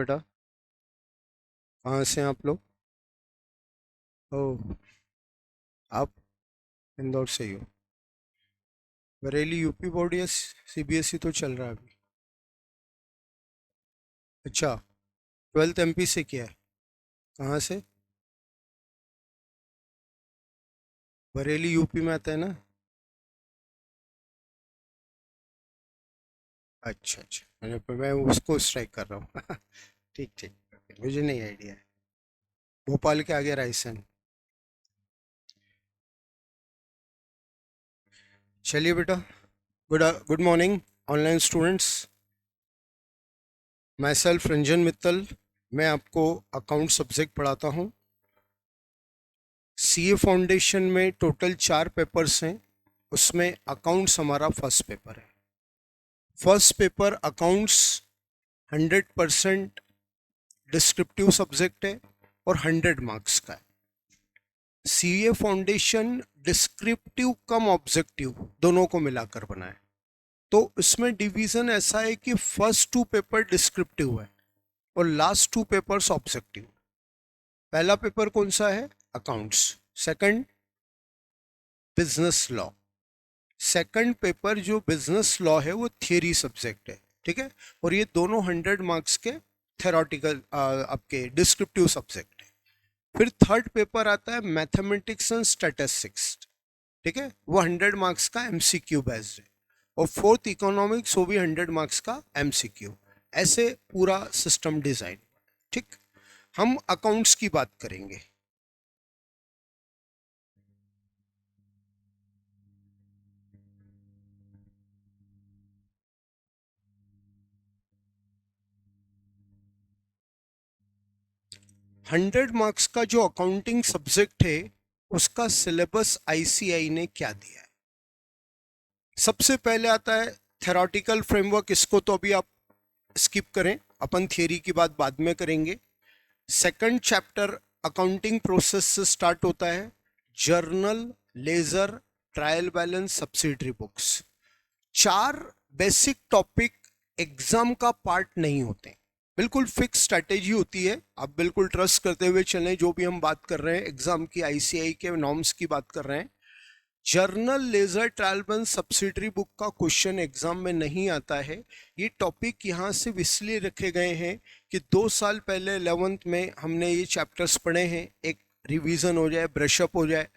बेटा? कहाँ से हैं आप लोग? ओह, आप इंदौर से ही हो। बरेली यूपी बोर्ड या सीबीएसई तो चल रहा है अभी? अच्छा, 12th एमपी से किया है? कहाँ से? बरेली यूपी में आता है ना? अच्छा अच्छा, मैं उसको स्ट्राइक कर रहा हूँ। ठीक ठीक, मुझे नहीं आइडिया है। भोपाल के आगे रायसेन। चलिए बेटा, good good morning online students. मैं सेल्फ रंजन मित्तल। मैं आपको अकाउंट सब्जेक्ट पढ़ाता हूँ। सीए फाउंडेशन में टोटल 4 पेपर्स हैं, उसमें अकाउंट्स हमारा फर्स्ट पेपर है। First paper accounts 100% descriptive subject है और 100 मार्क्स का है। सीए फाउंडेशन डिस्क्रिप्टिव कम ऑब्जेक्टिव दोनों को मिलाकर बना है। तो इसमें डिवीजन ऐसा है कि फर्स्ट 2 पेपर डिस्क्रिप्टिव है और लास्ट 2 पेपर्स ऑब्जेक्टिव। पहला पेपर कौन सा है? Accounts. Second, business law. Second paper जो बिजनेस लॉ है वो थियरी सब्जेक्ट है, ठीक है। और ये दोनों 100 मार्क्स के थेरोटिकल आपके डिस्क्रिप्टिव सब्जेक्ट है। फिर थर्ड पेपर आता है मैथमेटिक्स एंड स्टैटिस्टिक्स, ठीक है, वो 100 मार्क्स का एमसीक्यू बेस्ड है। और फोर्थ इकोनॉमिक्स, वो भी 100 मार्क्स का एमसीक्यू। ऐसे पूरा सिस्टम डिजाइन, ठीक। हम अकाउंट्स की बात करेंगे। 100 मार्क्स का जो अकाउंटिंग सब्जेक्ट है उसका सिलेबस आईसीआई ने क्या दिया है? सबसे पहले आता है थेरोटिकल फ्रेमवर्क। इसको तो अभी आप स्किप करें, अपन थियरी की बात बाद में करेंगे। सेकंड चैप्टर अकाउंटिंग प्रोसेस से स्टार्ट होता है। Journal, ledger, trial balance, subsidiary books. 4 basic topic exam का पार्ट नहीं होते, बिल्कुल फिक्स स्ट्रैटेजी होती है। आप बिल्कुल ट्रस्ट करते हुए चलें, जो भी हम बात कर रहे हैं एग्जाम की, आईसीआई के नॉर्म्स की बात कर रहे हैं। Journal, ledger, trial balance, subsidiary book का क्वेश्चन एग्जाम में नहीं आता है। ये टॉपिक यहाँ से इसलिए रखे गए हैं कि 2 साल पहले 11th में हमने ये चैप्टर्स पढ़े हैं, एक रिवीजन हो जाए, ब्रशअप हो जाए।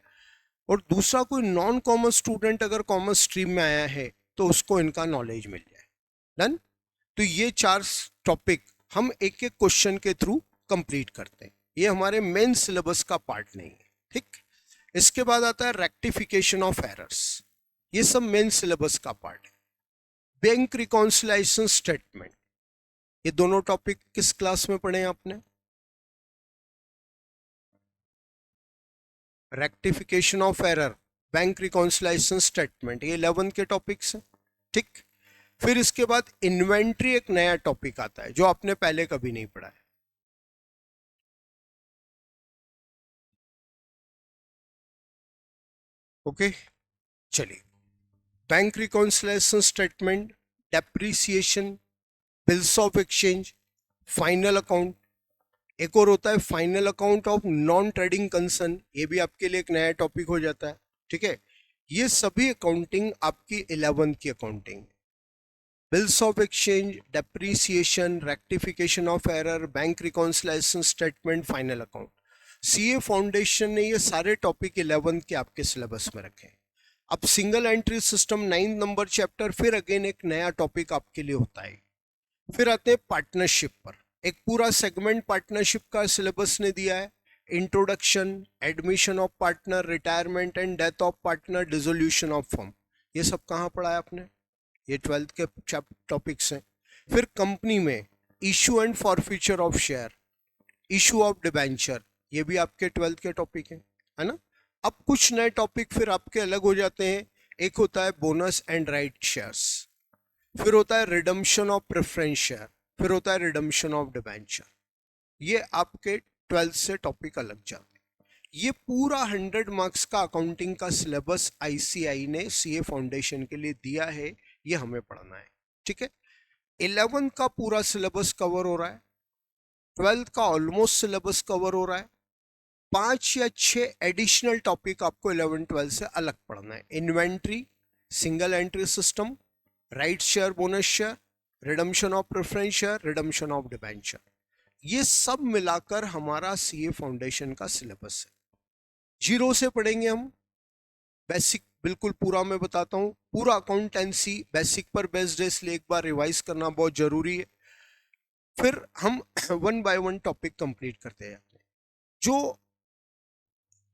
और दूसरा, कोई नॉन कॉमर्स स्टूडेंट अगर कॉमर्स स्ट्रीम में आया है तो उसको इनका नॉलेज मिल जाए। डन। तो ये 4 टॉपिक हम एक एक क्वेश्चन के थ्रू कंप्लीट करते हैं। ये हमारे मेन सिलेबस का पार्ट नहीं है, ठीक। इसके बाद आता है रेक्टिफिकेशन ऑफ एरर्स। ये सब मेन सिलेबस का पार्ट है। बैंक रिकॉन्सिलाइजेशन स्टेटमेंट, ये दोनों टॉपिक किस क्लास में पढ़े हैं आपने? Rectification of error, bank reconciliation statement, ये 11 के टॉपिक्स हैं, ठीक। फिर इसके बाद इन्वेंट्री, एक नया टॉपिक आता है जो आपने पहले कभी नहीं पढ़ा है। ओके, चलिए। Bank reconciliation statement, depreciation, bills of exchange, final account. एक और होता है final account of non trading concern, ये भी आपके लिए एक नया टॉपिक हो जाता है, ठीक है। ये सभी अकाउंटिंग आपकी 11th की accounting. Bills of exchange, depreciation, rectification of error, bank reconciliation statement, final account. CA foundation ने ये सारे टॉपिक 11th के आपके सिलेबस में रखे हैं। अब single entry system 9 number chapter, फिर अगेन एक नया टॉपिक आपके लिए होता है। फिर आते हैं पार्टनरशिप पर, एक पूरा सेगमेंट पार्टनरशिप का सिलेबस ने दिया है। Introduction, admission of partner, retirement and death of partner, dissolution of firm. ये सब कहाँ पढ़ा है आपने? ये 12th के टॉपिक्स हैं। फिर कंपनी में issue and forfeiture of share, issue of debenture, ये भी आपके 12th के टॉपिक हैं, है ना। अब कुछ नए टॉपिक फिर आपके अलग हो जाते हैं। एक होता है बोनस एंड राइट शेयर्स, फिर होता है रिडम्पशन ऑफ प्रेफरेंस शेयर, फिर होता है रिडम्पशन ऑफ डिबेंचर। ये आपके 12th से टॉपिक अलग जाते हैं। ये पूरा 100 मार्क्स का अकाउंटिंग का सिलेबस आईसीआई ने सीए फाउंडेशन के लिए दिया है, ये हमें पढ़ना है, ठीक है। 11th का पूरा सिलेबस कवर हो रहा है। ट्वेल्थ का ऑलमोस्ट सिलेबस कवर हो रहा है। 5 या 6 एडिशनल टॉपिक आपको 11-12 से अलग पढ़ना है। Inventory, single entry system, right share, bonus share, redemption of preference share, redemption of debenture, ये सब मिलाकर हमारा सीए फाउंडेशन का सिलेबस है। जीरो से पढ़ेंगे हम, बेसिक बिल्कुल पूरा मैं बताता हूँ, पूरा अकाउंटेंसी बेसिक पर बेस्ड है, इसलिए एक बार रिवाइज करना बहुत जरूरी है। फिर हम one by one topic complete करते जाते हैं। जो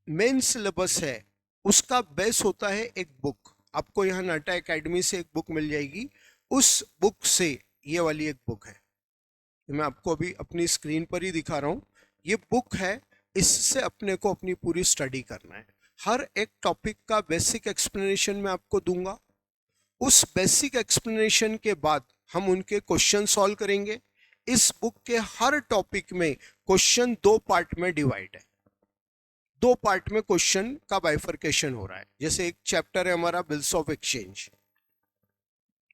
मेन सिलेबस है उसका बेस होता है एक बुक। आपको यहाँ नाटा एकेडमी से एक बुक मिल जाएगी, उस बुक से, ये वाली एक बुक है, मैं आपको अभी अपनी स्क्रीन पर ही दिखा रहा हूँ, ये बुक है, इससे अपने को अपनी पूरी स्टडी करना है। हर एक टॉपिक का बेसिक एक्सप्लेनेशन मैं आपको दूंगा, उस बेसिक एक्सप्लेनेशन के बाद हम उनके क्वेश्चन सॉल्व करेंगे। इस बुक के हर टॉपिक में क्वेश्चन 2 पार्ट में डिवाइड है, 2 पार्ट में क्वेश्चन का बाइफर्केशन हो रहा है। जैसे एक चैप्टर है हमारा बिल्स ऑफ एक्सचेंज,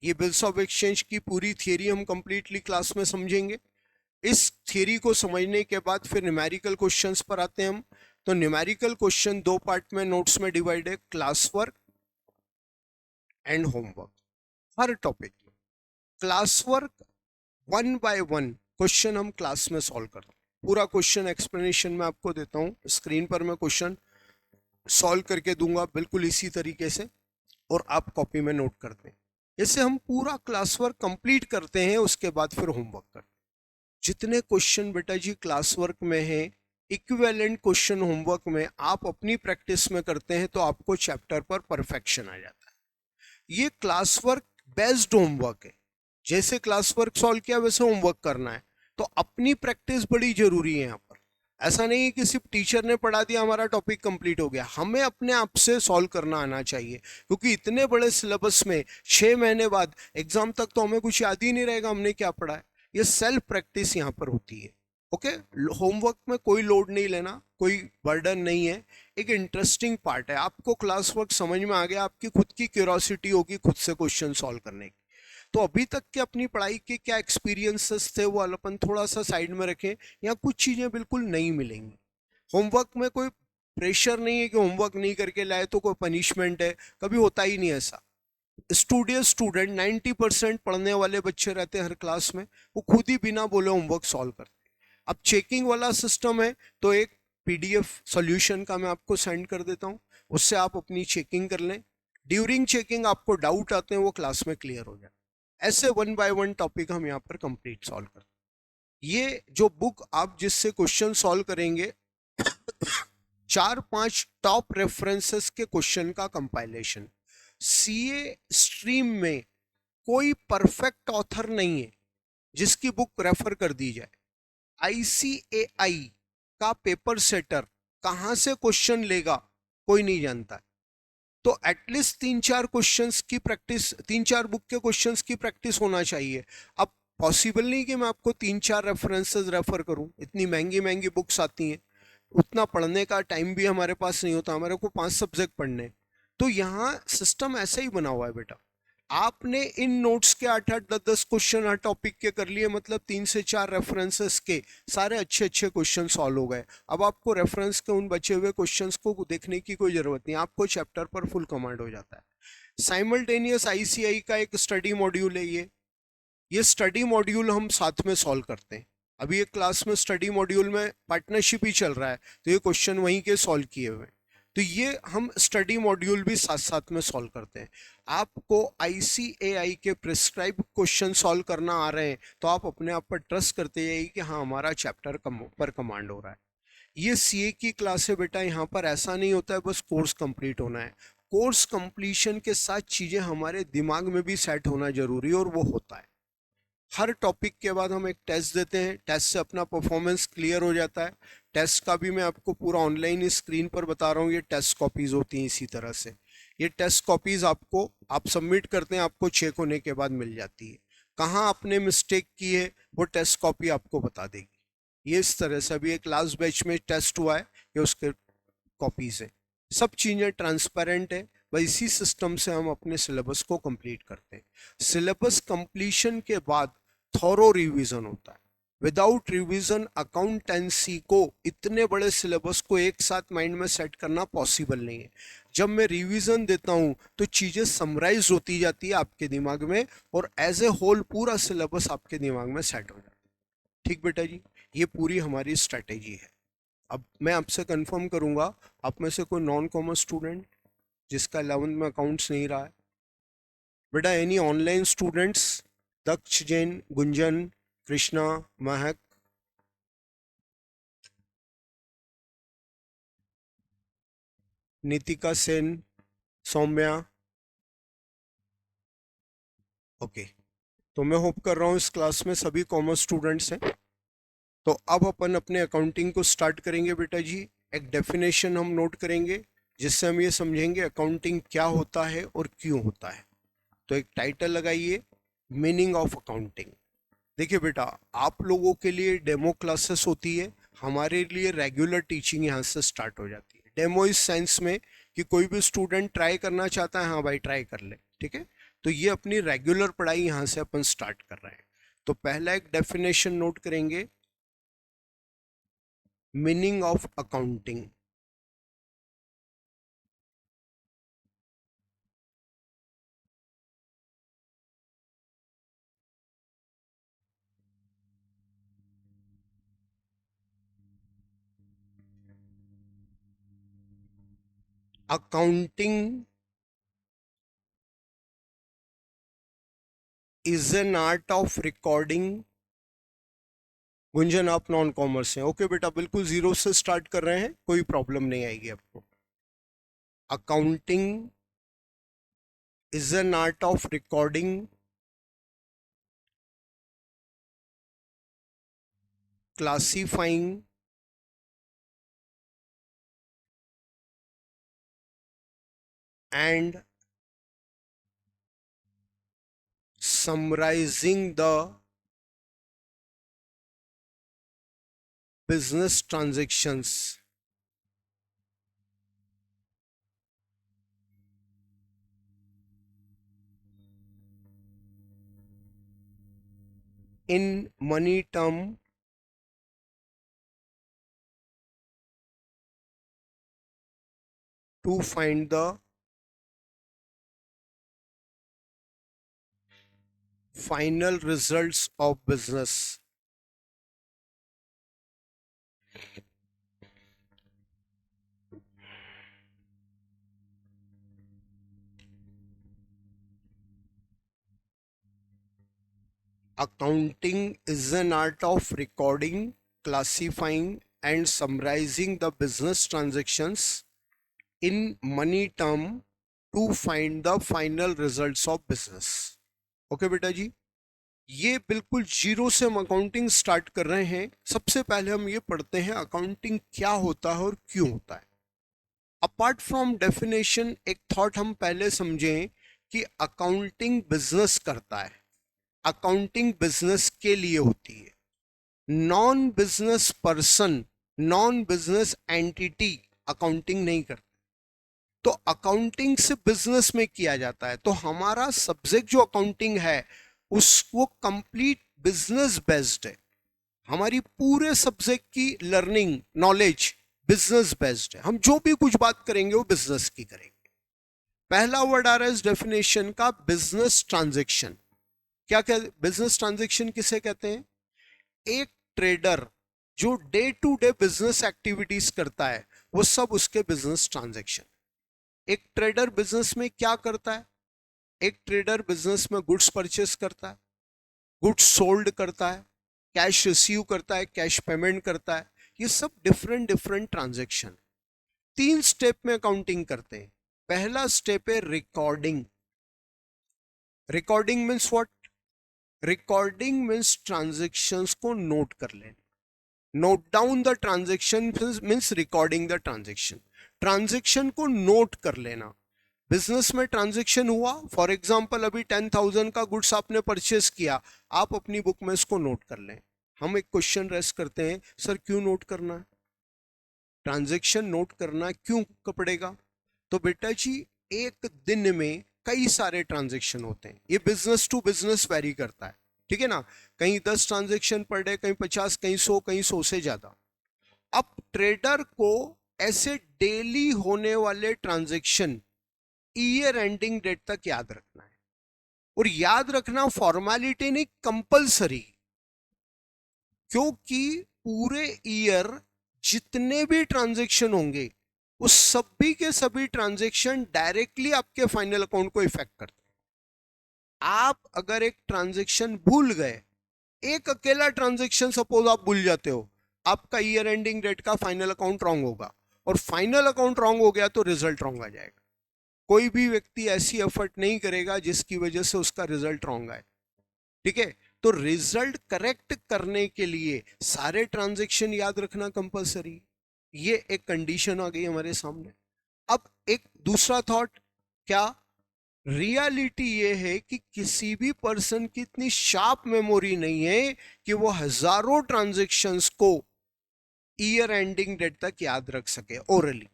ये बिल्स ऑफ एक्सचेंज की पूरी थियरी हम कंप्लीटली क्लास में समझेंगे। इस थियरी को समझने के बाद फिर न्यूमेरिकल क्वेश्चंस पर आते हैं हम। तो न्यूमेरिकल क्वेश्चन 2 पार्ट में नोट्स में डिवाइड है, class work and homework. Her topic में क्लास वर्क 1 बाय 1 क्वेश्चन हम क्लास में सॉल्व करते हैं। पूरा क्वेश्चन एक्सप्लेनेशन में आपको देता हूँ, स्क्रीन पर मैं क्वेश्चन सॉल्व करके दूंगा बिल्कुल इसी तरीके से, और आप कॉपी में नोट करते हैं। जैसे हम पूरा क्लास वर्क कंप्लीट करते हैं, उसके बाद फिर होमवर्क करते हैं। जितने क्वेश्चन बेटा जी क्लास वर्क में है, इक्विवेलेंट क्वेश्चन होमवर्क में आप अपनी प्रैक्टिस में करते हैं तो आपको चैप्टर पर परफेक्शन आ जाता है। ये क्लास वर्क बेस्ड होमवर्क है, जैसे क्लास वर्क सॉल्व किया वैसे होमवर्क करना है। तो अपनी प्रैक्टिस बड़ी जरूरी है यहाँ पर। ऐसा नहीं है कि सिर्फ टीचर ने पढ़ा दिया हमारा टॉपिक कंप्लीट हो गया, हमें अपने आप से सॉल्व करना आना चाहिए, क्योंकि इतने बड़े सिलेबस में 6 महीने बाद एग्जाम तक तो हमें कुछ याद ही नहीं रहेगा हमने क्या पढ़ा है। ये सेल्फ प्रैक्टिस यहाँ पर होती है। ओके, होमवर्क में कोई लोड नहीं लेना, कोई बर्डन नहीं है, एक इंटरेस्टिंग पार्ट है। आपको क्लास वर्क समझ में आ गया, आपकी खुद की क्यूरियोसिटी होगी खुद से क्वेश्चन सॉल्व करने की। तो अभी तक के अपनी पढ़ाई के क्या एक्सपीरियंसेस थे वो अपन थोड़ा सा साइड में रखें, यहाँ कुछ चीज़ें बिल्कुल नहीं मिलेंगी। होमवर्क में कोई प्रेशर नहीं है कि होमवर्क नहीं करके लाए तो कोई पनिशमेंट है, कभी होता ही नहीं ऐसा। स्टूडेंट 90% पढ़ने वाले बच्चे रहते हैं हर क्लास में, वो खुद ही बिना बोले होमवर्क सॉल्व करते हैं। अब चेकिंग वाला सिस्टम है तो एक पीडीएफ सॉल्यूशन का मैं आपको सेंड कर देता हूँ, उससे आप अपनी चेकिंग कर लें। ड्यूरिंग चेकिंग आपको डाउट आते हैं वो क्लास में क्लियर हो जाए। ऐसे 1 बाय 1 टॉपिक हम यहाँ पर कंप्लीट सॉल्व करते हैं। ये जो बुक आप जिससे क्वेश्चन सॉल्व करेंगे 4-5 टॉप रेफरेंसेस के क्वेश्चन का कंपाइलेशन। सीए स्ट्रीम में कोई परफेक्ट ऑथर नहीं है जिसकी बुक रेफर कर दी जाए। आईसीएआई का पेपर सेटर कहां से क्वेश्चन लेगा कोई नहीं जानता है। तो एटलीस्ट 3-4 क्वेश्चंस की प्रैक्टिस, 3-4 बुक के क्वेश्चंस की प्रैक्टिस होना चाहिए। अब पॉसिबल नहीं कि मैं आपको 3-4 रेफरेंसेस रेफर करूं, इतनी महंगी महंगी बुक्स आती हैं, उतना पढ़ने का टाइम भी हमारे पास नहीं होता, हमारे को 5 सब्जेक्ट पढ़ने। तो यहाँ सिस्टम ऐसा ही बना हुआ है बेटा, आपने इन नोट्स के 8-8, 10-10 क्वेश्चन हर टॉपिक के कर लिए, मतलब 3 से 4 रेफरेंसेस के सारे अच्छे अच्छे क्वेश्चन सॉल्व हो गए। अब आपको रेफरेंस के उन बचे हुए क्वेश्चंस को देखने की कोई जरूरत नहीं, आपको चैप्टर पर फुल कमांड हो जाता है। साइमल्टेनियस आईसीआई का एक स्टडी मॉड्यूल है ये स्टडी मॉड्यूल हम साथ में सॉल्व करते हैं। अभी एक क्लास में स्टडी मॉड्यूल में पार्टनरशिप ही चल रहा है, तो ये क्वेश्चन वहीं के सॉल्व किए हुए, तो ये हम स्टडी मॉड्यूल भी साथ साथ में सॉल्व करते हैं। आपको आईसीएआई के प्रिस्क्राइब क्वेश्चन सॉल्व करना आ रहे हैं तो आप अपने आप पर ट्रस्ट करते जाइए कि हाँ हमारा चैप्टर पर कमांड हो रहा है। ये सीए की क्लास है बेटा, यहाँ पर ऐसा नहीं होता है बस कोर्स कंप्लीट होना है, कोर्स कंप्लीशन के साथ चीज़ें हमारे दिमाग में भी सेट होना जरूरी है, और वो होता है। हर टॉपिक के बाद हम एक टेस्ट देते हैं, टेस्ट से अपना परफॉर्मेंस क्लियर हो जाता है। टेस्ट का भी मैं आपको पूरा ऑनलाइन स्क्रीन पर बता रहा हूँ, ये टेस्ट कॉपीज होती हैं इसी तरह से। ये टेस्ट कॉपीज आपको आप सबमिट करते हैं, आपको चेक होने के बाद मिल जाती है। कहाँ आपने मिस्टेक की है वो टेस्ट कॉपी आपको बता देगी। ये इस तरह से अभी एक लास्ट बैच में टेस्ट हुआ है, ये उसके कॉपीज है। सब चीज़ें ट्रांसपेरेंट है, बस इसी सिस्टम से हम अपने सिलेबस को कंप्लीट करते हैं। सिलेबस कंप्लीशन के बाद थॉरो रिवीजन होता है। विदाउट रिवीजन अकाउंटेंसी को, इतने बड़े सिलेबस को एक साथ माइंड में सेट करना पॉसिबल नहीं है। जब मैं रिवीजन देता हूं तो चीजें समराइज होती जाती है आपके दिमाग में, और एज ए होल पूरा सिलेबस आपके दिमाग में सेट हो जाता है। ठीक बेटा जी, ये पूरी हमारी स्ट्रेटेजी है। अब मैं आपसे कंफर्म करूंगा, आप में से कोई नॉन कॉमर्स स्टूडेंट जिसका 11th में अकाउंट्स नहीं रहा है? बेटा एनी ऑनलाइन स्टूडेंट्स? दक्ष जैन, गुंजन, कृष्णा, महक, नितिका सेन, सौम्या? ओके, तो मैं होप कर रहा हूँ इस क्लास में सभी कॉमर्स स्टूडेंट्स हैं। तो अब अपन अपने अकाउंटिंग को स्टार्ट करेंगे बेटा जी। एक डेफिनेशन हम नोट करेंगे जिससे हम ये समझेंगे अकाउंटिंग क्या होता है और क्यों होता है। तो एक टाइटल लगाइए, मीनिंग ऑफ अकाउंटिंग। देखिए बेटा, आप लोगों के लिए डेमो क्लासेस होती है, हमारे लिए रेगुलर टीचिंग यहाँ से स्टार्ट हो जाती है। डेमो इस सेंस में कि कोई भी स्टूडेंट ट्राई करना चाहता है, हाँ भाई ट्राई कर ले, ठीक है। तो ये अपनी रेगुलर पढ़ाई यहाँ से अपन स्टार्ट कर रहे हैं। तो पहला एक डेफिनेशन नोट करेंगे, meaning of accounting. Accounting is an art of recording. Gunjan आप नॉन कॉमर्स हैं, ओके बेटा, बिल्कुल जीरो से स्टार्ट कर रहे हैं, कोई प्रॉब्लम नहीं आएगी आपको। Accounting is an art of recording, classifying, and summarizing the business transactions in money term to find the final results of business. Accounting is an art of recording, classifying, and summarizing the business transactions in money term to find the final results of business. Okay बेटा जी, ये बिल्कुल zero से हम accounting start कर रहे हैं। सबसे पहले हम ये पढ़ते हैं अकाउंटिंग क्या होता है और क्यों होता है। अपार्ट फ्रॉम डेफिनेशन, एक थॉट हम पहले समझें कि अकाउंटिंग बिजनेस करता है, अकाउंटिंग बिजनेस के लिए होती है। Non business person, non business entity accounting नहीं करती। तो अकाउंटिंग से बिजनेस में किया जाता है। तो हमारा सब्जेक्ट जो अकाउंटिंग है उसको कंप्लीट बिजनेस बेस्ड है। हमारी पूरे सब्जेक्ट की लर्निंग नॉलेज बिजनेस बेस्ड है। हम जो भी कुछ बात करेंगे वो बिजनेस की करेंगे। पहला वर्ड आ रहा है इस डेफिनेशन का, बिजनेस ट्रांजेक्शन। क्या क्या बिजनेस ट्रांजेक्शन किसे कहते हैं? एक ट्रेडर जो day to day business activities करता है वो सब उसके बिजनेस ट्रांजेक्शन। एक ट्रेडर बिजनेस में क्या करता है? एक ट्रेडर बिजनेस में गुड्स परचेस करता है, गुड्स सोल्ड करता है, कैश रिसीव करता है, कैश पेमेंट करता है। ये सब डिफरेंट डिफरेंट ट्रांजेक्शन। 3 स्टेप में अकाउंटिंग करते हैं। पहला स्टेप है recording. Recording means what? Recording means transactions को नोट कर लेना। Note down the transaction means recording the transaction. Transaction को नोट कर लेना। बिजनेस में ट्रांजेक्शन हुआ, फॉर एग्जांपल अभी 10,000 का गुड्स आपने परचेस किया, आप अपनी बुक में इसको नोट कर लें। हम एक क्वेश्चन रेस करते हैं, सर क्यों नोट करना है? ट्रांजेक्शन नोट करना क्यों पड़ेगा? तो बेटा जी, एक दिन में कई सारे ट्रांजेक्शन होते हैं, ये बिजनेस टू बिजनेस वेरी करता है। ठीक है ना, कहीं 10 ट्रांजेक्शन पर डे, कहीं 50, कहीं 100, कहीं 100 से ज्यादा। अब ट्रेडर को ऐसे डेली होने वाले ट्रांजेक्शन ईयर एंडिंग डेट तक याद रखना है, और याद रखना फॉर्मेलिटी नहीं, कंपलसरी। क्योंकि पूरे ईयर जितने भी ट्रांजेक्शन होंगे, उस सभी के सभी ट्रांजेक्शन डायरेक्टली आपके फाइनल अकाउंट को इफेक्ट करते हैं। आप अगर एक ट्रांजेक्शन भूल गए, एक अकेला ट्रांजेक्शन सपोज आप भूल जाते हो, आपका ईयर एंडिंग डेट का फाइनल अकाउंट रॉन्ग होगा, और फाइनल अकाउंट रॉन्ग हो गया तो रिजल्ट रॉन्ग आ जाएगा। कोई भी व्यक्ति ऐसी एफर्ट नहीं करेगा जिसकी वजह से उसका रिजल्ट रॉन्ग आए, ठीक है। तो रिजल्ट करेक्ट करने के लिए सारे ट्रांजेक्शन याद रखना कंपलसरी, ये एक कंडीशन आ गई हमारे सामने। अब एक दूसरा थॉट क्या, रियलिटी ये है कि किसी भी पर्सन की इतनी शार्प मेमोरी नहीं है कि वो हजारों ट्रांजेक्शन्स को ईयर एंडिंग डेट तक याद रख सके ओरली।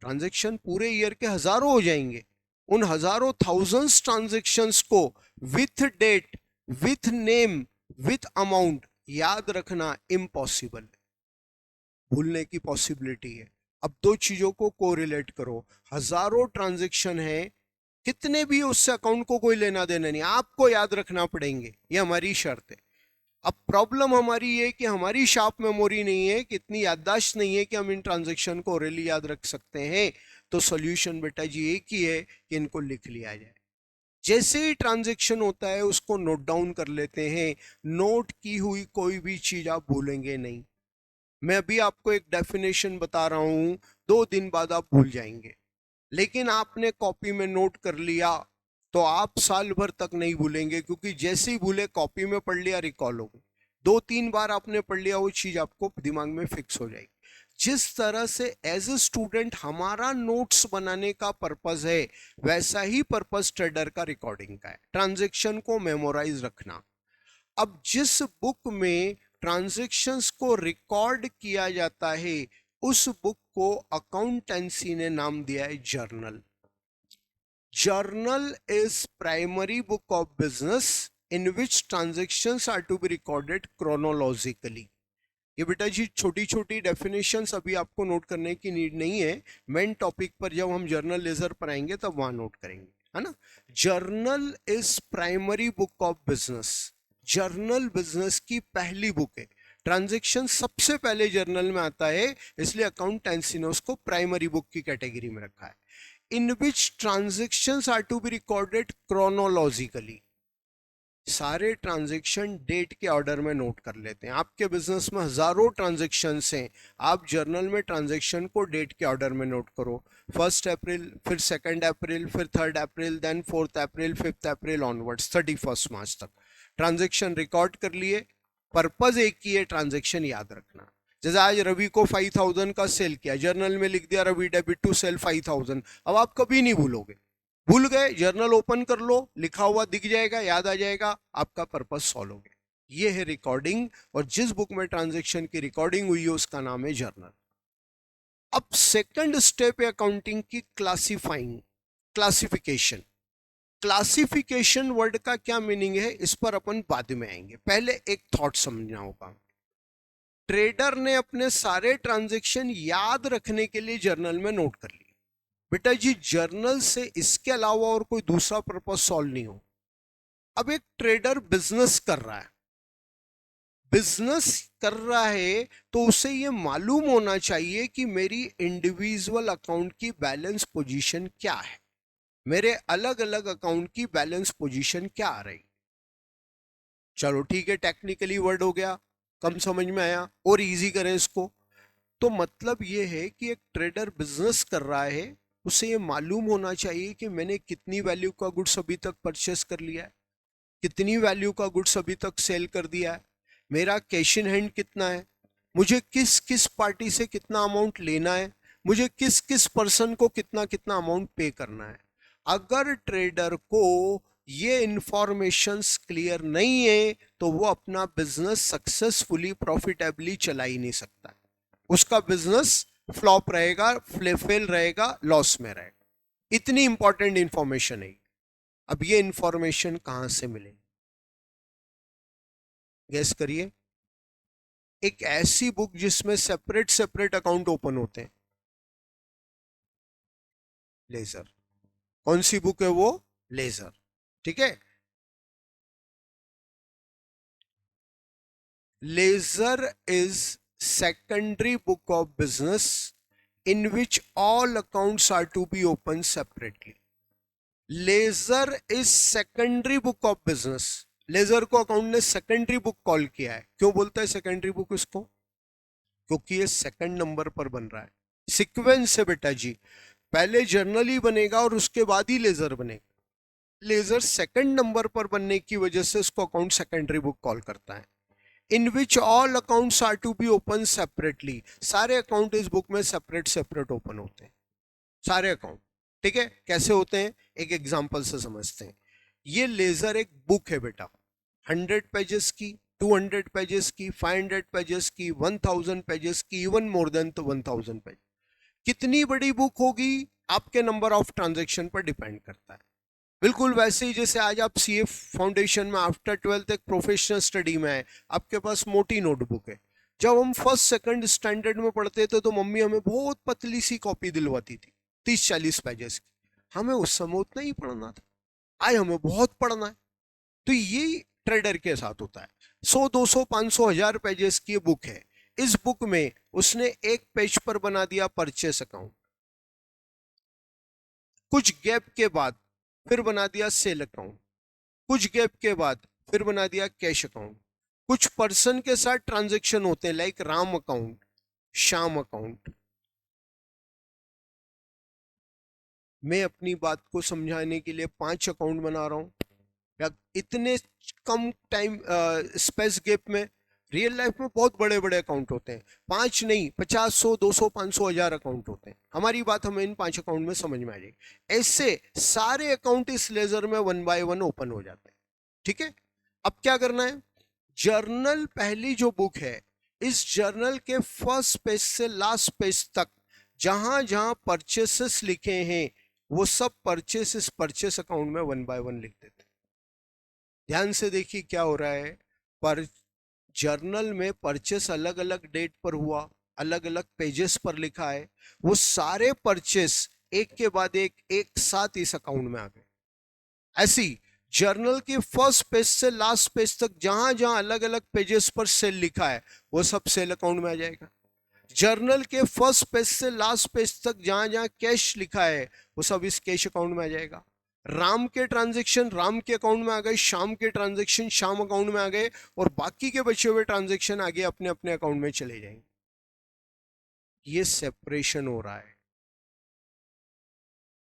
ट्रांजेक्शन पूरे ईयर के हजारों हो जाएंगे, उन हजारों थाउजेंड्स ट्रांजेक्शन्स को with date, with name, with amount याद रखना इम्पॉसिबल है, भूलने की पॉसिबिलिटी है। अब दो चीजों को कोरिलेट करो, हजारों ट्रांजेक्शन है, कितने भी उससे अकाउंट को कोई लेना देना नहीं, आपको याद रखना पड़ेंगे, ये हमारी शर्त है। अब प्रॉब्लम हमारी ये कि हमारी शार्प मेमोरी नहीं है, कितनी याददाश्त नहीं है कि हम इन ट्रांजेक्शन को ओरली याद रख सकते हैं। तो सॉल्यूशन बेटा जी एक ही है कि इनको लिख लिया जाए, जैसे ही ट्रांजेक्शन होता है उसको नोट डाउन कर लेते हैं। नोट की हुई कोई भी चीज आप भूलेंगे नहीं। मैं अभी आपको एक डेफिनेशन बता रहा हूं, 2 दिन बाद आप भूल जाएंगे, लेकिन आपने कॉपी में नोट कर लिया तो आप साल भर तक नहीं भूलेंगे, क्योंकि जैसे ही भूले कॉपी में पढ़ लिया, रिकॉल हो गई। 2-3 बार आपने पढ़ लिया, वो चीज आपको दिमाग में फिक्स हो जाएगी। जिस तरह से एज ए स्टूडेंट हमारा नोट्स बनाने का पर्पस है, वैसा ही पर्पस ट्रेडर का रिकॉर्डिंग का है, ट्रांजेक्शन को मेमोराइज रखना। अब जिस बुक में ट्रांजेक्शन्स को रिकॉर्ड किया जाता है, उस बुक को अकाउंटेंसी ने नाम दिया है journal. Journal is primary book of business in which transactions are to be recorded chronologically. ये बेटा जी छोटी छोटी डेफिनेशंस अभी आपको नोट करने की नीड नहीं है, मेन टॉपिक पर जब हम जर्नल लेजर पर आएंगे तब वहां नोट करेंगे, है ना। Journal is primary book of business, journal business की पहली बुक है। ट्रांजेक्शन सबसे पहले जर्नल में आता है, इसलिए अकाउंटेंसी ने उसको प्राइमरी बुक की कैटेगरी में रखा है। In which transactions are to be recorded chronologically, सारे ट्रांजेक्शन डेट के ऑर्डर में नोट कर लेते हैं। आपके बिजनेस में हजारों ट्रांजेक्शन हैं, आप जर्नल में ट्रांजेक्शन को डेट के ऑर्डर में नोट करो। 1 अप्रैल, फिर 2 अप्रैल, फिर 3 अप्रैल, देन 4 अप्रैल, 5 अप्रैल ऑनवर्ड्स 31 मार्च तक ट्रांजेक्शन रिकॉर्ड कर लिए। पर्पज एक ही है, ट्रांजेक्शन याद रखना। जैसे आज रवि को 5000 का सेल किया, जर्नल में लिख दिया रवि डेबिट टू सेल 5000, अब आप कभी नहीं भूलोगे। भूल गए, जर्नल ओपन कर लो, लिखा हुआ दिख जाएगा, याद आ जाएगा, आपका पर्पस सॉल्व हो गया। ये है रिकॉर्डिंग, और जिस बुक में ट्रांजेक्शन की रिकॉर्डिंग हुई है उसका नाम है जर्नल। अब सेकंड स्टेप है अकाउंटिंग की, क्लासिफाइंग, क्लासिफिकेशन। क्लासिफिकेशन वर्ड का क्या मीनिंग है, इस पर अपन बाद में आएंगे, पहले एक थॉट समझना होगा। ट्रेडर ने अपने सारे ट्रांजेक्शन याद रखने के लिए जर्नल में नोट कर लिए। बेटा जी जर्नल से इसके अलावा और कोई दूसरा पर्पस सॉल्व नहीं हो। अब एक ट्रेडर बिजनेस कर रहा है, बिजनेस कर रहा है तो उसे ये मालूम होना चाहिए कि मेरी इंडिविजुअल अकाउंट की बैलेंस पोजीशन क्या है, मेरे अलग अलग अकाउंट की बैलेंस पोजीशन क्या आ रही। चलो ठीक है, टेक्निकली वर्ड हो गया, कम समझ में आया, और इजी करें इसको। तो मतलब ये है कि एक ट्रेडर बिजनेस कर रहा है, उसे ये मालूम होना चाहिए कि मैंने कितनी वैल्यू का गुड्स अभी तक परचेस कर लिया है, कितनी वैल्यू का गुड्स अभी तक सेल कर दिया है, मेरा कैश इन हैंड कितना है, मुझे किस किस पार्टी से कितना अमाउंट लेना है, मुझे किस किस पर्सन को कितना कितना अमाउंट पे करना है। अगर ट्रेडर को ये इंफॉर्मेशंस क्लियर नहीं है तो वो अपना बिजनेस सक्सेसफुली प्रॉफिटेबली चला ही नहीं सकता, उसका बिजनेस फ्लॉप रहेगा, फेल रहेगा, लॉस में रहेगा। इतनी इंपॉर्टेंट इंफॉर्मेशन है। अब ये इंफॉर्मेशन कहां से मिले, गैस करिए, एक ऐसी बुक जिसमें सेपरेट सेपरेट अकाउंट ओपन होते हैं। लेजर। कौन सी बुक है वो? लेजर। ठीक है। Ledger is secondary book of business in which all accounts are to be opened separately. Ledger is secondary book of business. Ledger को अकाउंट ने सेकेंडरी बुक कॉल किया है। क्यों बोलता है सेकेंडरी बुक इसको? क्योंकि ये सेकंड नंबर पर बन रहा है। सीक्वेंस है बेटा जी, पहले जर्नल ही बनेगा और उसके बाद ही लेजर बनेगा। लेजर सेकंड नंबर पर बनने की वजह से इसको अकाउंट सेकेंडरी बुक कॉल करता है। In which all accounts are to be open separately. सारे अकाउंट इस बुक में सेपरेट सेपरेट ओपन होते हैं, सारे अकाउंट। ठीक है, कैसे होते हैं एक एग्जांपल से समझते हैं। ये लेजर एक बुक है बेटा, 100 पेजेस की, 200 पेजेस की, 500 पेजेस की, 1000 पेजेस की, इवन मोर देन तो 1000 पेज। कितनी बड़ी बुक होगी आपके नंबर ऑफ ट्रांजेक्शन पर डिपेंड करता है। बिल्कुल वैसे ही जैसे आज आप सीए फाउंडेशन में आफ्टर 12th एक प्रोफेशनल स्टडी में है, आपके पास मोटी नोटबुक है। जब हम फर्स्ट सेकंड स्टैंडर्ड में पढ़ते थे तो मम्मी हमें बहुत पतली सी कॉपी दिलवाती थी, 30-40 पेजेस की। हमें उस समय उतना ही पढ़ना था, आज हमें बहुत पढ़ना है। तो ये ट्रेडर के साथ होता है। 100, 200, 500, 1000 पेजेस की बुक है। इस बुक में उसने एक पेज पर बना दिया परचेस अकाउंट, कुछ गैप के बाद फिर बना दिया सेल अकाउंट, कुछ गैप के बाद फिर बना दिया कैश अकाउंट। कुछ पर्सन के साथ ट्रांजैक्शन होते हैं like Ram account, Shyam account. मैं अपनी बात को समझाने के लिए 5 अकाउंट बना रहा हूं या इतने कम टाइम स्पेस गैप में। रियल लाइफ में बहुत बड़े बड़े अकाउंट होते हैं, 5 नहीं 50, 100, 200, 500, 1000 अकाउंट होते हैं। हमारी बात हमें इन 5 अकाउंट में समझ में आ जाएगी। ऐसे सारे अकाउंट इस लेजर में 1 बाय 1 ओपन हो जाते हैं। ठीक है, अब क्या करना है, जर्नल पहली जो बुक है, इस जर्नल के फर्स्ट पेज से लास्ट पेज तक जहां जहां परचेसेस लिखे हैं वो सब परचेसेस परचेस अकाउंट में 1 बाय 1 लिख देते हैं। ध्यान से देखिए क्या हो रहा है। पर जर्नल में परचेस अलग अलग डेट पर हुआ, अलग अलग पेजेस पर लिखा है, वो सारे परचेस एक के बाद एक साथ इस अकाउंट में आ गए। ऐसी जर्नल के फर्स्ट पेज से लास्ट पेज तक जहां जहां अलग अलग पेजेस पर सेल लिखा है वो सब सेल अकाउंट में आ जाएगा। जर्नल के फर्स्ट पेज से लास्ट पेज तक जहां जहां कैश लिखा है वो सब इस कैश अकाउंट में आ जाएगा। राम के ट्रांजैक्शन राम के अकाउंट में आ गए, श्याम के ट्रांजैक्शन श्याम अकाउंट में आ गए, और बाकी के बचे हुए ट्रांजैक्शन आगे अपने अपने अकाउंट में चले जाएंगे। ये सेपरेशन हो रहा है।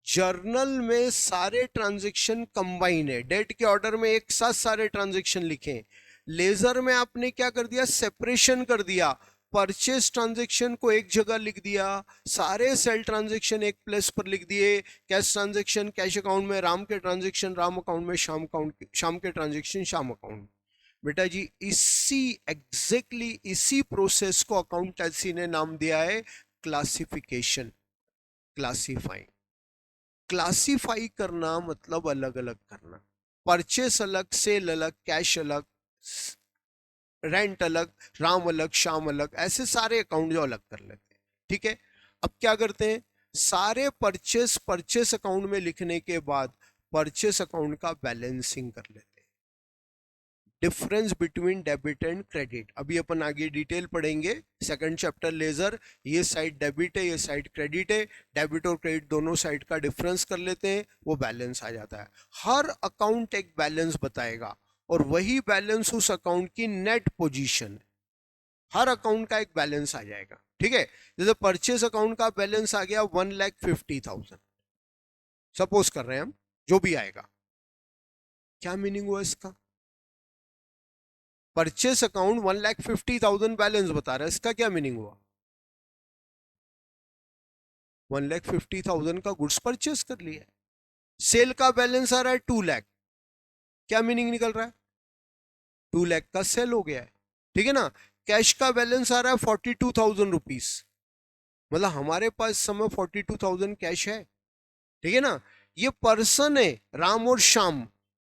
जर्नल में सारे ट्रांजैक्शन कंबाइन है, डेट के ऑर्डर में एक साथ सारे ट्रांजैक्शन लिखे। लेजर में आपने क्या कर दिया, सेपरेशन कर दिया। परचेस ट्रांजैक्शन को एक जगह लिख दिया, सारे सेल ट्रांजैक्शन एक प्लेस पर लिख दिए। कैश ट्रांजैक्शन कैश अकाउंट में, राम के ट्रांजैक्शन राम अकाउंट में, शाम के ट्रांजैक्शन शाम अकाउंट। बेटा जी इसी एग्जैक्टली इसी प्रोसेस को अकाउंटेंसी ने नाम दिया है क्लासिफिकेशन, क्लासीफाइंग। क्लासिफाई करना मतलब अलग अलग करना। परचेस अलग, सेल अलग, कैश अलग, रेंट अलग, राम अलग, शाम अलग, ऐसे सारे अकाउंट जो अलग कर लेते हैं। ठीक है, अब क्या करते हैं, सारे परचेस परचेस अकाउंट में लिखने के बाद परचेस अकाउंट का बैलेंसिंग कर लेते हैं। Difference between debit and credit अभी अपन आगे डिटेल पढ़ेंगे। सेकंड चैप्टर लेजर, ये साइड डेबिट है, ये साइड क्रेडिट है। डेबिट और क्रेडिट दोनों साइड का डिफरेंस कर लेते हैं, वो बैलेंस आ जाता है। हर अकाउंट एक बैलेंस बताएगा और वही बैलेंस उस अकाउंट की नेट पोजीशन। हर अकाउंट का एक बैलेंस आ जाएगा। ठीक है, जैसे परचेस अकाउंट का बैलेंस आ गया 1,50,000, सपोज कर रहे हैं हम, जो भी आएगा। क्या मीनिंग हुआ इसका? परचेस अकाउंट 1,50,000 बैलेंस बता रहा है, इसका क्या मीनिंग हुआ? 1,50,000 का गुड्स परचेस कर लिया। सेल का बैलेंस आ रहा है 2 लाख, क्या मीनिंग निकल रहा है? 2 लाख का सेल हो गया है। ठीक है ना। कैश का बैलेंस आ रहा है 42,000 रुपीज, मतलब हमारे पास इस समय 42,000 कैश है। ठीक है ना। ये पर्सन है राम और श्याम,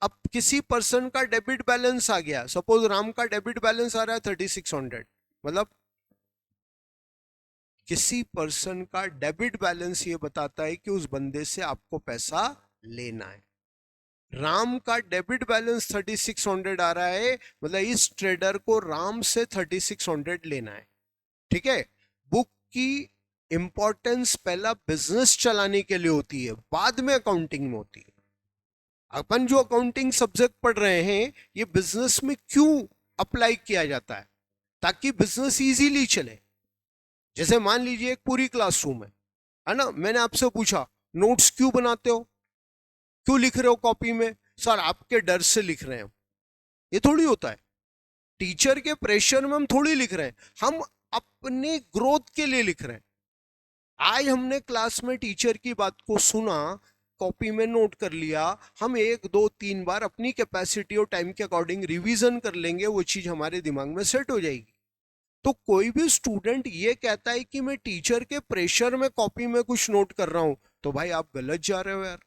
अब किसी पर्सन का डेबिट बैलेंस आ गया, सपोज राम का डेबिट बैलेंस आ रहा है 3600, मतलब किसी पर्सन का डेबिट बैलेंस ये बताता है कि उस बंदे से आपको पैसा लेना है। राम का डेबिट बैलेंस 3600 आ रहा है, मतलब इस ट्रेडर को राम से 3600 लेना है। ठीक है, बुक की इंपॉर्टेंस पहला बिजनेस चलाने के लिए होती है, बाद में अकाउंटिंग में होती है। अपन जो अकाउंटिंग सब्जेक्ट पढ़ रहे हैं ये बिजनेस में क्यों अप्लाई किया जाता है, ताकि बिजनेस इजीली चले। जैसे मान लीजिए एक पूरी क्लासरूम है ना, मैंने आपसे पूछा नोट्स क्यों बनाते हो, क्यों लिख रहे हो कॉपी में? सर आपके डर से लिख रहे हैं। ये थोड़ी होता है, टीचर के प्रेशर में हम थोड़ी लिख रहे हैं, हम अपने ग्रोथ के लिए लिख रहे हैं। आज हमने क्लास में टीचर की बात को सुना, कॉपी में नोट कर लिया, हम 1 2 3 बार अपनी कैपेसिटी और टाइम के अकॉर्डिंग रिवीजन कर लेंगे, वो चीज हमारे दिमाग में सेट हो जाएगी। तो कोई भी स्टूडेंट ये कहता है कि मैं टीचर के प्रेशर में कॉपी में कुछ नोट कर रहा हूं, तो भाई आप गलत जा रहे हो यार,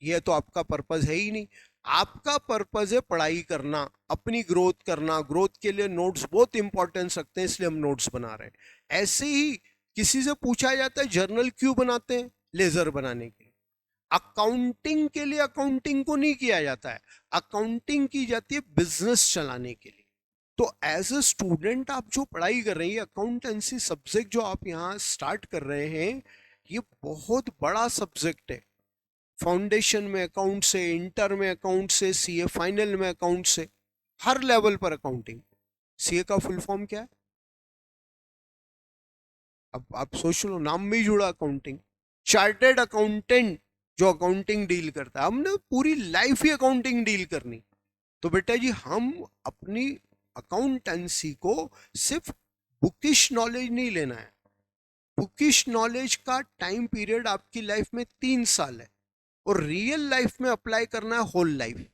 ये तो आपका पर्पज है ही नहीं। आपका पर्पज है पढ़ाई करना, अपनी ग्रोथ करना, ग्रोथ के लिए नोट्स बहुत इंपॉर्टेंस रखते हैं, इसलिए हम नोट्स बना रहे हैं। ऐसे ही किसी से पूछा जाता है जर्नल क्यों बनाते हैं, लेजर बनाने के लिए। अकाउंटिंग के लिए अकाउंटिंग को नहीं किया जाता है, अकाउंटिंग की जाती है बिजनेस चलाने के लिए। तो एज ए स्टूडेंट आप जो पढ़ाई कर रहे हैं, अकाउंटेंसी सब्जेक्ट जो आप यहाँ स्टार्ट कर रहे हैं, ये बहुत बड़ा सब्जेक्ट है। फाउंडेशन में अकाउंट से, इंटर में अकाउंट से, सीए फाइनल में अकाउंट से, हर लेवल पर अकाउंटिंग। सीए का फुल फॉर्म क्या है? अब आप सोच लो, नाम में ही जुड़ा अकाउंटिंग। चार्टेड अकाउंटेंट जो अकाउंटिंग डील करता है, हमने पूरी लाइफ ही अकाउंटिंग डील करनी। तो बेटा जी हम अपनी अकाउंटेंसी को सिर्फ बुकिश नॉलेज नहीं लेना है। बुकिश नॉलेज का टाइम पीरियड आपकी लाइफ में 3 साल है, और रियल लाइफ में अप्लाई करना है होल लाइफ।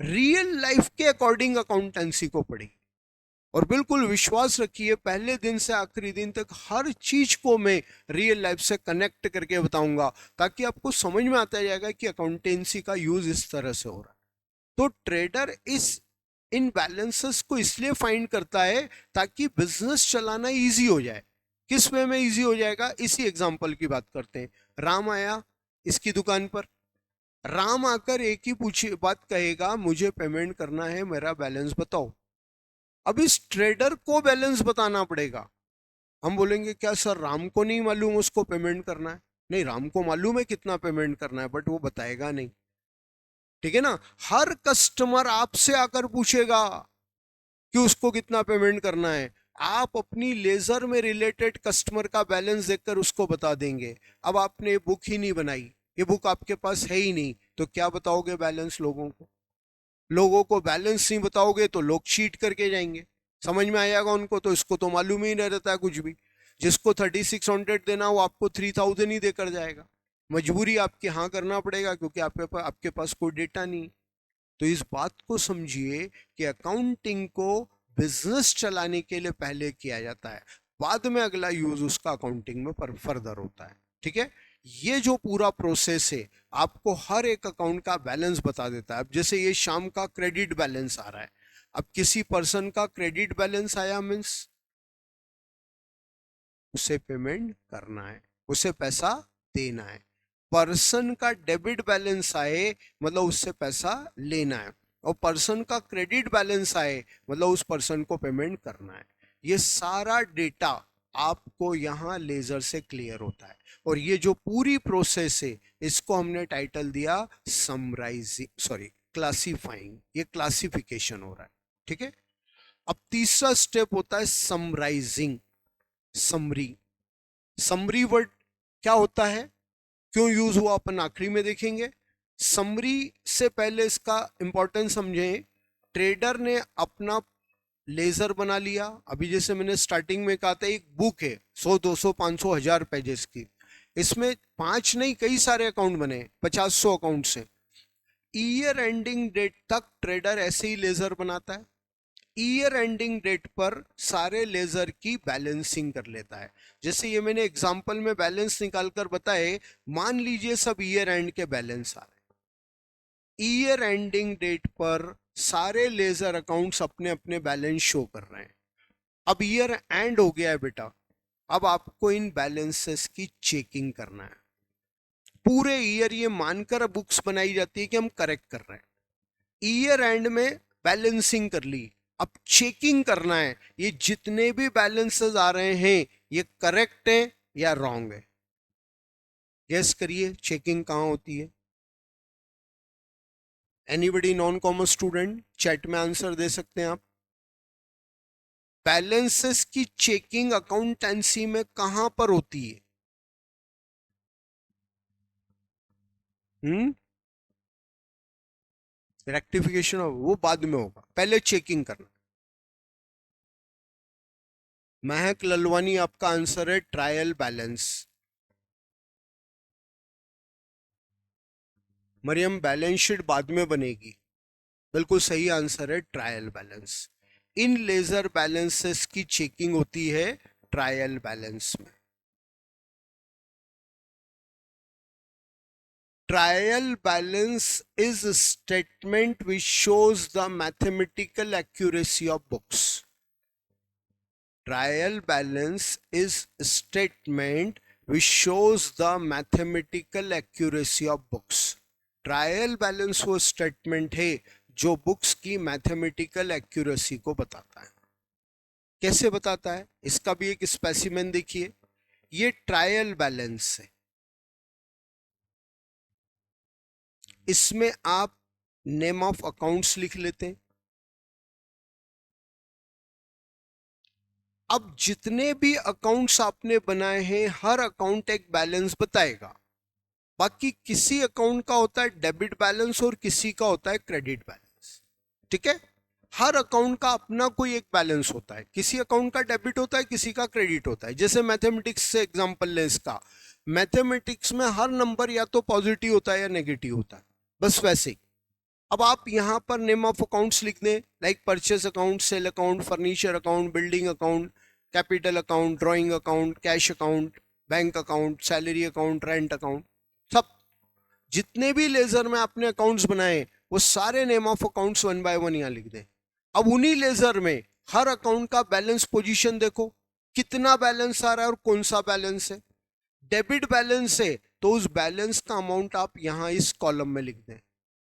रियल लाइफ के अकॉर्डिंग अकाउंटेंसी को पढ़िए, और बिल्कुल विश्वास रखिए पहले दिन से आखिरी दिन तक हर चीज को मैं रियल लाइफ से कनेक्ट करके बताऊंगा, ताकि आपको समझ में आता जाएगा कि अकाउंटेंसी का यूज इस तरह से हो रहा है। तो ट्रेडर इस इन बैलेंसेस को इसलिए फाइंड करता है ताकि बिजनेस चलाना इजी हो जाए। किस वे में इजी हो जाएगा, इसी एग्जांपल की बात करते हैं। राम आया इसकी दुकान पर, राम आकर एक ही पूछी बात कहेगा, मुझे पेमेंट करना है, मेरा बैलेंस बताओ। अब इस ट्रेडर को बैलेंस बताना पड़ेगा। हम बोलेंगे क्या सर राम को नहीं मालूम उसको पेमेंट करना है? नहीं, राम को मालूम है कितना पेमेंट करना है, बट वो बताएगा नहीं। ठीक है ना, हर कस्टमर आपसे आकर पूछेगा कि उसको कितना पेमेंट करना है, आप अपनी लेजर में रिलेटेड कस्टमर का बैलेंस देखकर उसको बता देंगे। अब आपने ये बुक ही नहीं बनाई, ये बुक आपके पास है ही नहीं, तो क्या बताओगे बैलेंस लोगों को? लोगों को बैलेंस नहीं बताओगे तो लोग चीट करके जाएंगे, समझ में आएगा उनको? तो इसको तो मालूम ही नहीं रहता है कुछ भी। जिसको 3600 देना वो आपको 3000 ही देकर जाएगा। मजबूरी आपकी हाँ करना पड़ेगा, क्योंकि आपके पास कोई डेटा नहीं। तो इस बात को समझिए कि अकाउंटिंग को बिजनेस चलाने के लिए पहले किया जाता है, बाद में अगला यूज उसका अकाउंटिंग में फर्दर होता है। ठीक है, ये जो पूरा प्रोसेस है आपको हर एक अकाउंट का बैलेंस बता देता है। अब जैसे ये शाम का क्रेडिट बैलेंस आ रहा है, अब किसी पर्सन का क्रेडिट बैलेंस आया मीन्स उसे पेमेंट करना है, उसे पैसा देना है। पर्सन का डेबिट बैलेंस आए मतलब उससे पैसा लेना है, और पर्सन का क्रेडिट बैलेंस आए मतलब उस पर्सन को पेमेंट करना है। ये सारा डेटा आपको यहाँ लेजर से क्लियर होता है, और ये जो पूरी प्रोसेस है इसको हमने टाइटल दिया समराइजिंग, सॉरी क्लासिफाइंग। ये क्लासिफिकेशन हो रहा है। ठीक है, अब तीसरा स्टेप होता है समराइजिंग, समरी। समरी वर्ड क्या होता है, क्यों यूज हुआ, अपन आखिरी में देखेंगे। समरी से पहले इसका इंपॉर्टेंस समझें। ट्रेडर ने अपना लेजर बना लिया, अभी जैसे मैंने स्टार्टिंग में कहा था एक बुक है 100 200 500 1000 पेजेस की, इसमें 5 नहीं कई सारे अकाउंट बने, 50 100 अकाउंट से। ईयर एंडिंग डेट तक ट्रेडर ऐसे ही लेजर बनाता है, ईयर एंडिंग डेट पर सारे लेजर की बैलेंसिंग कर लेता है। जैसे ये मैंने एग्जांपल में बैलेंस निकालकर बताए, मान लीजिए सब ईयर एंड के बैलेंस आ रहे हैं, ईयर एंडिंग डेट पर सारे लेजर अकाउंट्स अपने अपने बैलेंस शो कर रहे हैं। अब ईयर एंड हो गया है बेटा, अब आपको इन बैलेंसेस की चेकिंग करना है। पूरे ईयर ये मानकर बुक्स बनाई जाती है कि हम करेक्ट कर रहे हैं। ईयर एंड में बैलेंसिंग कर ली, अब चेकिंग करना है ये जितने भी बैलेंसेस आ रहे हैं ये करेक्ट है या रॉन्ग है। गेस करिए चेकिंग कहां होती है। Anybody non commerce student chat में आंसर दे सकते हैं आप। बैलेंसेस की चेकिंग अकाउंटेंसी में कहां पर होती है? रेक्टिफिकेशन वो बाद में होगा, पहले चेकिंग करना। महक ललवानी आपका आंसर है trial balance. Mariam balance sheet बाद में बनेगी, बिल्कुल सही आंसर है trial balance. In ledger balances की चेकिंग होती है ट्रायल बैलेंस में। Trial balance is a statement which shows the mathematical accuracy of books. Trial balance is a statement which shows the mathematical accuracy of books. Trial balance वो statement है जो books की mathematical accuracy को बताता है। कैसे बताता है इसका भी एक स्पेसिमेन देखिए। ये ट्रायल बैलेंस है, इसमें आप नेम ऑफ अकाउंट्स लिख लेते हैं। अब जितने भी अकाउंट्स आपने बनाए हैं हर अकाउंट एक बैलेंस बताएगा। बाकी किसी अकाउंट का होता है डेबिट बैलेंस और किसी का होता है क्रेडिट बैलेंस। ठीक है, हर अकाउंट का अपना कोई एक बैलेंस होता है, किसी अकाउंट का डेबिट होता है किसी का क्रेडिट होता है। जैसे मैथमेटिक्स से एग्जांपल लें इसका, मैथमेटिक्स में हर नंबर या तो पॉजिटिव होता है या नेगेटिव होता है, बस वैसे ही। अब आप यहां पर नेम ऑफ अकाउंट्स लिख दें, like purchase account, sale account, furniture account, building account, capital account, drawing account, cash account, bank account, salary account, rent account, सब जितने भी लेजर में आपने अकाउंट्स बनाए वो सारे name of accounts one by one यहां लिख दें। अब उन्हीं लेजर में हर अकाउंट का बैलेंस पोजीशन देखो, कितना बैलेंस आ रहा है और कौन सा बैलेंस है। डेबिट बैलेंस है तो उस बैलेंस का अमाउंट आप यहां इस कॉलम में लिख दें,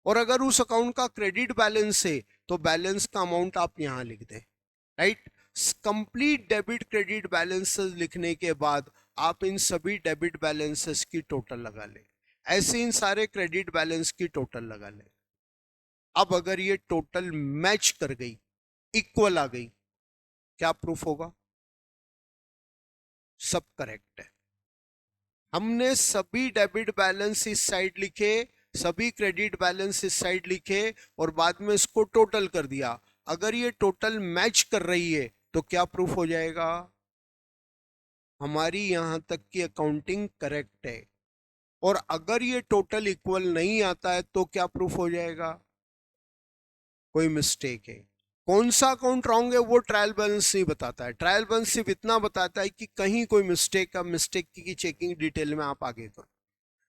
और अगर उस अकाउंट का क्रेडिट बैलेंस है तो बैलेंस का अमाउंट आप यहां लिख दें। Right, complete debit credit balances लिखने के बाद आप इन सभी डेबिट बैलेंसेस की टोटल लगा लें, ऐसे इन सारे क्रेडिट बैलेंस की टोटल लगा लें। अब अगर ये टोटल मैच कर गई, इक्वल आ गई, क्या प्रूफ होगा? सब करेक्ट है। हमने सभी डेबिट बैलेंस इस साइड लिखे, सभी क्रेडिट बैलेंस इस साइड लिखे और बाद में इसको टोटल कर दिया। अगर ये टोटल मैच कर रही है तो क्या प्रूफ हो जाएगा? हमारी यहां तक की अकाउंटिंग करेक्ट है। और अगर ये टोटल इक्वल नहीं आता है तो क्या प्रूफ हो जाएगा? कोई मिस्टेक है। कौन सा अकाउंट रॉन्ग है वो ट्रायल बैलेंस नहीं बताता है, ट्रायल बैलेंस सिर्फ इतना बताता है कि कहीं कोई मिस्टेक की चेकिंग डिटेल में आप आगे करो।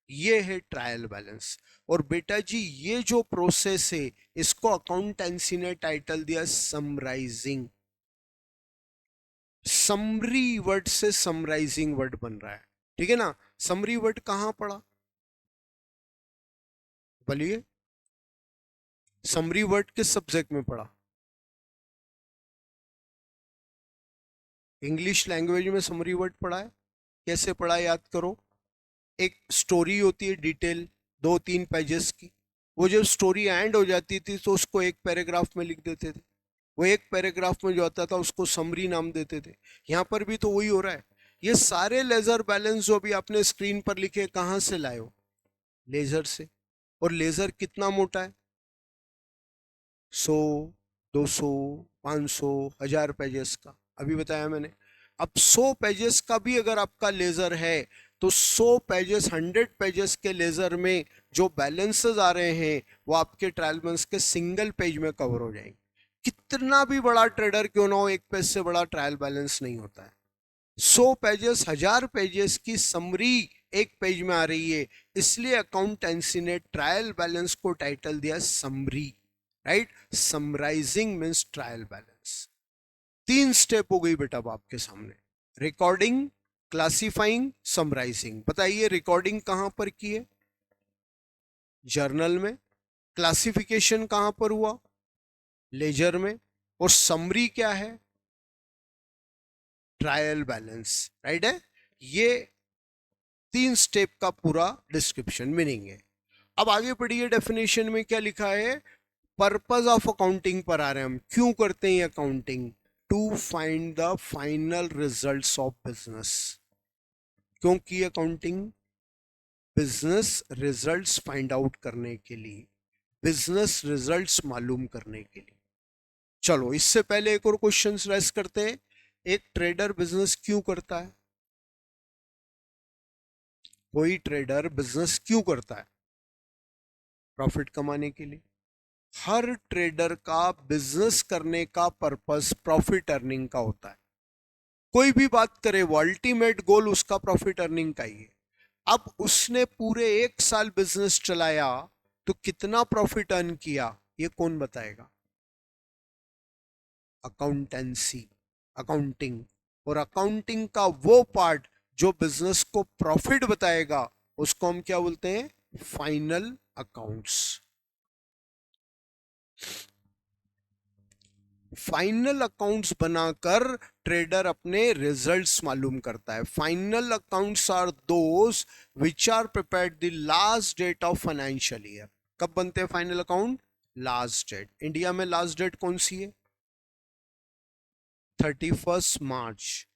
ये है ट्रायल बैलेंस। और बेटा जी ये जो प्रोसेस है इसको अकाउंटेंसी ने टाइटल दिया समराइजिंग। समरी वर्ड से समराइजिंग वर्ड बन रहा है, ठीक है ना। समरी वर्ड कहां पड़ा बोलिए? समरी वर्ड किस सब्जेक्ट में पढ़ा? इंग्लिश लैंग्वेज में समरी वर्ड पढ़ा है। कैसे पढ़ा है याद करो। एक स्टोरी होती है डिटेल 2-3 पेजेस की, वो जब स्टोरी एंड हो जाती थी तो उसको एक पैराग्राफ में लिख देते थे। वो एक पैराग्राफ में जो आता था उसको समरी नाम देते थे। यहाँ पर भी तो वही हो रहा है। ये सारे लेजर बैलेंस जो अभी आपने स्क्रीन पर लिखे कहाँ से लाए हो? लेजर से। और लेजर कितना मोटा है? 100, 200, 500, 1000 पेजेस का, अभी बताया मैंने। अब 100 पेजेस का भी अगर आपका लेजर है तो 100 पेजेस 100 पेजेस के लेजर में जो बैलेंसेस आ रहे हैं वो आपके ट्रायल बैलेंस के सिंगल पेज में कवर हो जाएंगे। कितना भी बड़ा ट्रेडर क्यों ना हो, एक पेज से बड़ा ट्रायल बैलेंस नहीं होता है। 100 पेजेस 1000 पेजेस की समरी एक पेज में आ रही है, इसलिए अकाउंटेंसी ने ट्रायल बैलेंस को टाइटल दिया summary, right. Summarising means trial balance. 3 step हो गई बेटा अब आपके सामने, रिकॉर्डिंग, क्लासिफाइंग, समराइजिंग। बताइए रिकॉर्डिंग कहां पर की है? जर्नल में। क्लासिफिकेशन कहां पर हुआ? लेजर में। और समरी क्या है? ट्रायल बैलेंस, राइट है। ये 3 स्टेप का पूरा डिस्क्रिप्शन मीनिंग है। अब आगे पढ़िए, डेफिनेशन में क्या लिखा है? पर्पस ऑफ अकाउंटिंग पर आ रहे हैं हम। क्यों करते हैं accounting? To find the final results of business. क्योंकि accounting business results find out करने के लिए, बिजनेस रिजल्ट्स मालूम करने के लिए। चलो इससे पहले एक और क्वेश्चन रेस करते हैं। एक ट्रेडर बिजनेस क्यों करता है? कोई ट्रेडर बिजनेस क्यों करता है? प्रॉफिट कमाने के लिए। हर ट्रेडर का बिजनेस करने का पर्पस प्रॉफिट अर्निंग का होता है। कोई भी बात करे वो अल्टीमेट गोल उसका प्रॉफिट अर्निंग का ही है। अब उसने पूरे 1 साल बिजनेस चलाया तो कितना प्रॉफिट अर्न किया, ये कौन बताएगा? Accountancy, accounting. और अकाउंटिंग का वो पार्ट जो बिजनेस को प्रॉफिट बताएगा उसको हम क्या बोलते हैं? Final accounts. फाइनल अकाउंट्स बनाकर ट्रेडर अपने रिजल्ट्स मालूम करता है। Final accounts are those which are prepared the last date of financial year. कब बनते हैं final account? Last date. India में लास्ट डेट कौन सी है? 31 March.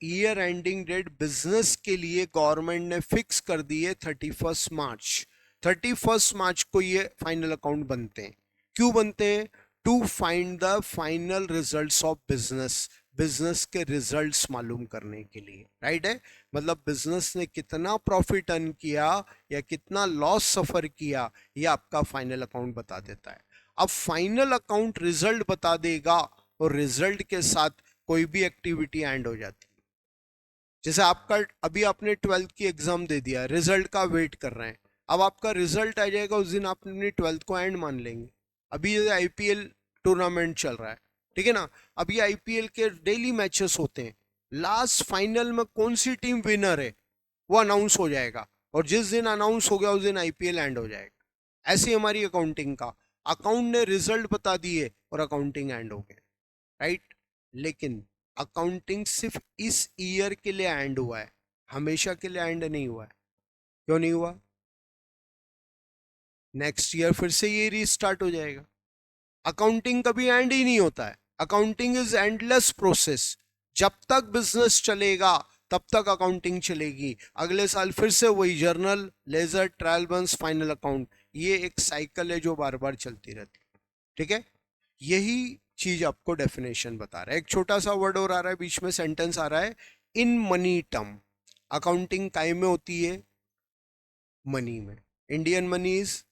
Year ending date business के लिए गवर्नमेंट ने फिक्स कर दी है 31 मार्च। 31 मार्च को ये फाइनल अकाउंट बनते हैं। क्यों बनते हैं? To find the final results of business, business के रिजल्ट्स मालूम करने के लिए, राइट है। मतलब बिजनेस ने कितना प्रॉफिट अर्न किया या कितना लॉस सफर किया, ये आपका फाइनल अकाउंट बता देता है। अब फाइनल अकाउंट रिजल्ट बता देगा और रिजल्ट के साथ कोई भी एक्टिविटी एंड हो जाती है। जैसे आपका अभी आपने 12th की एग्जाम दे दिया, रिजल्ट का वेट कर रहे हैं। अब आपका रिजल्ट आ जाएगा उस दिन, आप अपनी 12th को एंड मान लेंगे। अभी ये आईपीएल टूर्नामेंट चल रहा है, ठीक है ना। अब ये आईपीएल के डेली मैचेस होते हैं। लास्ट फाइनल में कौन सी टीम विनर है वो अनाउंस हो जाएगा, और जिस दिन अनाउंस हो गया उस दिन आईपीएल एंड हो जाएगा। ऐसी हमारी अकाउंटिंग का, अकाउंट ने रिजल्ट बता दिए और अकाउंटिंग एंड हो गया, राइट। लेकिन अकाउंटिंग सिर्फ इस ईयर के लिए एंड हुआ है, हमेशा के लिए एंड नहीं हुआ है। क्यों नहीं हुआ? नेक्स्ट ईयर फिर से ये रीस्टार्ट हो जाएगा। अकाउंटिंग कभी एंड ही नहीं होता है। Accounting is endless process. जब तक बिजनेस चलेगा तब तक अकाउंटिंग चलेगी। अगले साल फिर से वही journal, ledger, trial balance, final account. ये एक साइकिल है जो बार बार चलती रहती है, ठीक है। यही चीज आपको डेफिनेशन बता रहा है। एक छोटा सा वर्ड और आ रहा है बीच में, सेंटेंस आ रहा है, इन मनी टर्म। अकाउंटिंग काय में होती है? मनी में। Indian money is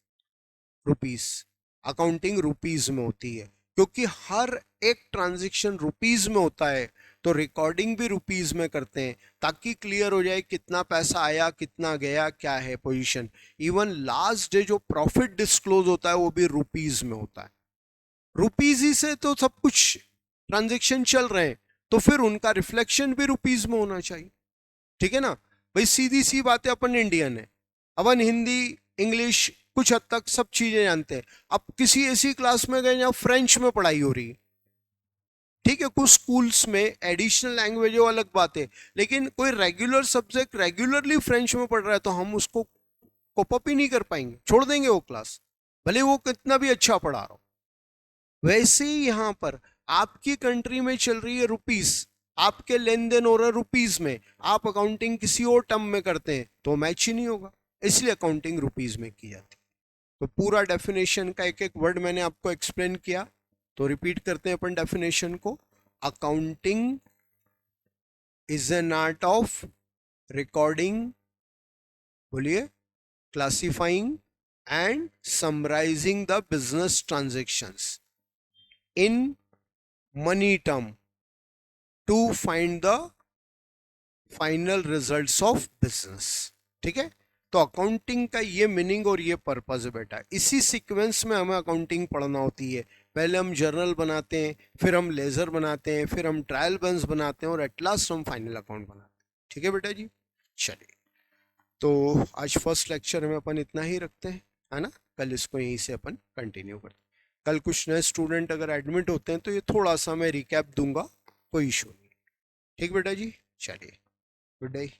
rupees. Accounting rupees में होती है क्योंकि हर एक ट्रांजैक्शन रुपीस में होता है, तो रिकॉर्डिंग भी रुपीस में करते हैं ताकि क्लियर हो जाए कितना पैसा आया, कितना गया, क्या है पोजीशन। इवन लास्ट डे जो प्रॉफिट डिस्क्लोज होता है वो भी रुपीस में होता है। रुपीज ही से तो सब कुछ ट्रांजेक्शन चल रहे हैं, तो फिर उनका रिफ्लेक्शन भी रुपीज में होना चाहिए, ठीक है ना। भाई सीधी सी बात है, अपन इंडियन है, अपन हिंदी, इंग्लिश कुछ हद तक सब चीजें जानते हैं। अब किसी ऐसी क्लास में गए जहाँ फ्रेंच में पढ़ाई हो रही है, ठीक है, कुछ स्कूल्स में एडिशनल लैंग्वेज वो अलग बात है, लेकिन कोई रेगुलर सब्जेक्ट रेगुलरली फ्रेंच में पढ़ रहा है तो हम उसको कोप अप ही नहीं कर पाएंगे, छोड़ देंगे वो क्लास, भले वो कितना भी अच्छा पढ़ा रहा हो। वैसे ही यहां पर आपकी कंट्री में चल रही है रुपीस, आपके लेन देन हो रहा है रुपीस में, आप अकाउंटिंग किसी और टर्म में करते हैं तो मैच ही नहीं होगा, इसलिए अकाउंटिंग रुपीस में की जाती है। तो पूरा डेफिनेशन का एक एक वर्ड मैंने आपको एक्सप्लेन किया, तो रिपीट करते हैं अपन डेफिनेशन को। Accounting is an art of recording, बोलिए, classifying and summarising the business transactions in money term to find the final results of business. ठीक है। तो अकाउंटिंग का ये मीनिंग और ये पर्पज है बेटा, इसी सीक्वेंस में हमें अकाउंटिंग पढ़ना होती है। पहले हम जर्नल बनाते हैं, फिर हम लेजर बनाते हैं, फिर हम ट्रायल बैलेंस बनाते हैं और एट लास्ट हम फाइनल अकाउंट बनाते हैं। ठीक है बेटा जी, चलिए। तो आज फर्स्ट लेक्चर में अपन इतना ही रखते हैं, है ना। कल इसको यहीं से अपन कंटिन्यू करते हैं। कल कुछ नए स्टूडेंट अगर एडमिट होते हैं तो ये थोड़ा सा मैं रिकैप दूंगा, कोई इशू नहीं। ठीक बेटा जी, चलिए, गुड डे।